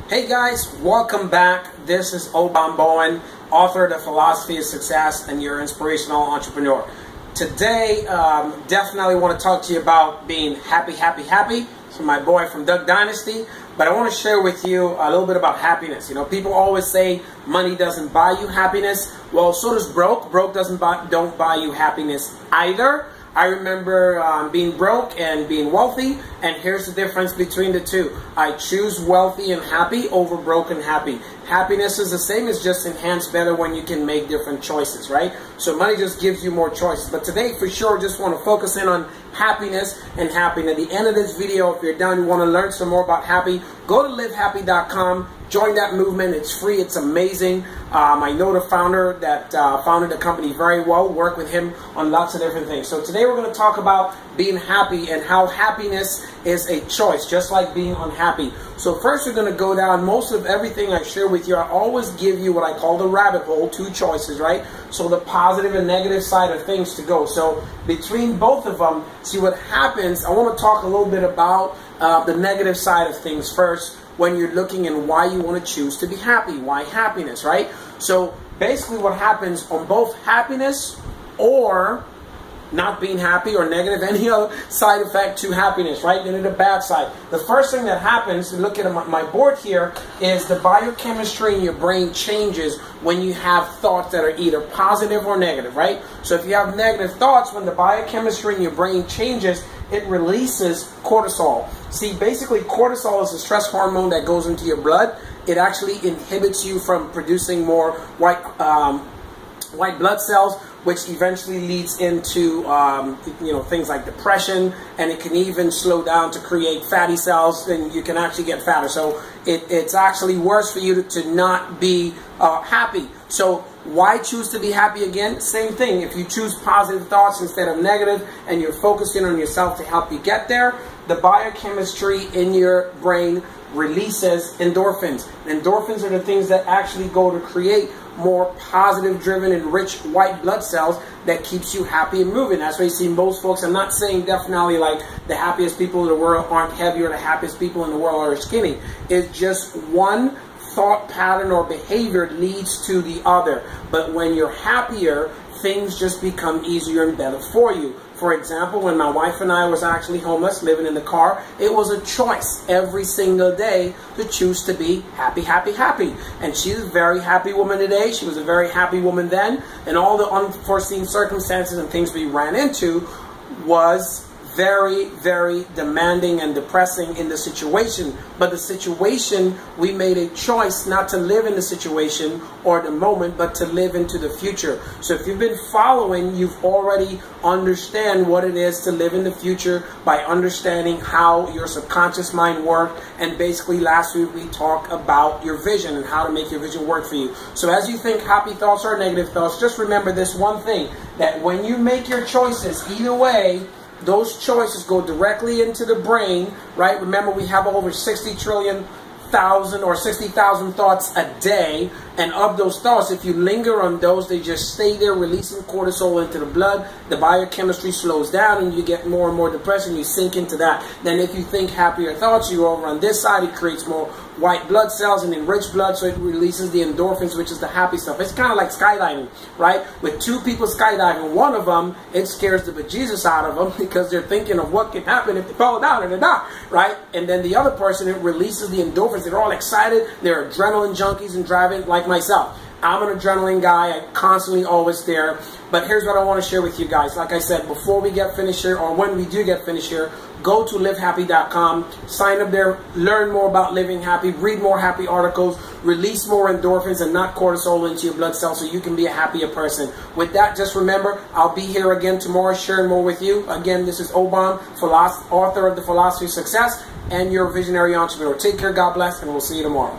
Hey guys, welcome back. This is Obom Bowen, author of The Philosophy of Success and your inspirational entrepreneur. Today, definitely want to talk to you about being happy. So my boy from Duck Dynasty, but I want to share with you a little bit about happiness. You know, people always say money doesn't buy you happiness. Well, so does broke. Broke don't buy you happiness either. I remember being broke and being wealthy, and here's the difference between the two. I choose wealthy and happy over broke and happy. Happiness is the same, it's just enhanced better when you can make different choices, right? So money just gives you more choices. But today, for sure, just want to focus in on happiness and happy. At the end of this video, if you're done, you want to learn some more about happy, go to livehappy.com. Join that movement. It's free. It's amazing. I know the founder that founded the company very well. Work with him on lots of different things. So today we're going to talk about being happy and how happiness is a choice, just like being unhappy. So first we're going to go down most of everything I share with you. I always give you what I call the rabbit hole, two choices, right? So the positive and negative side of things to go. So between both of them, see what happens. I want to talk a little bit about the negative side of things first, when you're looking and why you want to choose to be happy. Why happiness, right? So basically what happens on both happiness or not being happy or negative, any other side effect to happiness, right? Then the bad side. The first thing that happens, look at my board here, is the biochemistry in your brain changes when you have thoughts that are either positive or negative, right? So if you have negative thoughts, when the biochemistry in your brain changes, it releases cortisol. See, basically cortisol is a stress hormone that goes into your blood. It actually inhibits you from producing more white blood cells, which eventually leads into things like depression, and it can even slow down to create fatty cells, and you can actually get fatter. So it's actually worse for you to not be happy. So why choose to be happy again? Same thing. If you choose positive thoughts instead of negative, and you're focusing on yourself to help you get there, the biochemistry in your brain releases endorphins. Endorphins are the things that actually go to create more positive driven and rich white blood cells that keeps you happy and moving. That's why you see most folks, I'm not saying definitely like the happiest people in the world aren't heavy or the happiest people in the world are skinny. It's just one thought pattern or behavior leads to the other. But when you're happier, things just become easier and better for you. For example, when my wife and I was actually homeless, living in the car, it was a choice every single day to choose to be happy. And she's a very happy woman today. She was a very happy woman then. And all the unforeseen circumstances and things we ran into was very, very demanding and depressing in the situation. But the situation, we made a choice not to live in the situation or the moment, but to live into the future. So if you've been following, you've already understand what it is to live in the future by understanding how your subconscious mind works. And basically last week we talked about your vision and how to make your vision work for you. So as you think happy thoughts or negative thoughts, just remember this one thing, that when you make your choices, either way, those choices go directly into the brain, right? Remember, we have over 60,000 thoughts a day, and of those thoughts, if you linger on those, they just stay there releasing cortisol into the blood. The biochemistry slows down and you get more and more depressed and you sink into that. Then if you think happier thoughts, you go over on this side, it creates more white blood cells and enriched blood, so it releases the endorphins, which is the happy stuff. It's kind of like skydiving, right? With two people skydiving, one of them, it scares the bejesus out of them because they're thinking of what can happen if they fall down and they're not, right? And then the other person, it releases the endorphins. They're all excited. They're adrenaline junkies and driving like myself. I'm an adrenaline guy. I'm constantly always there. But here's what I want to share with you guys. Like I said, before we get finished here, or when we do get finished here, go to livehappy.com, sign up there, learn more about living happy, read more happy articles, release more endorphins and not cortisol into your blood cells so you can be a happier person. With that, just remember, I'll be here again tomorrow sharing more with you. Again, this is Obom, author of The Philosophy of Success and your visionary entrepreneur. Take care, God bless, and we'll see you tomorrow.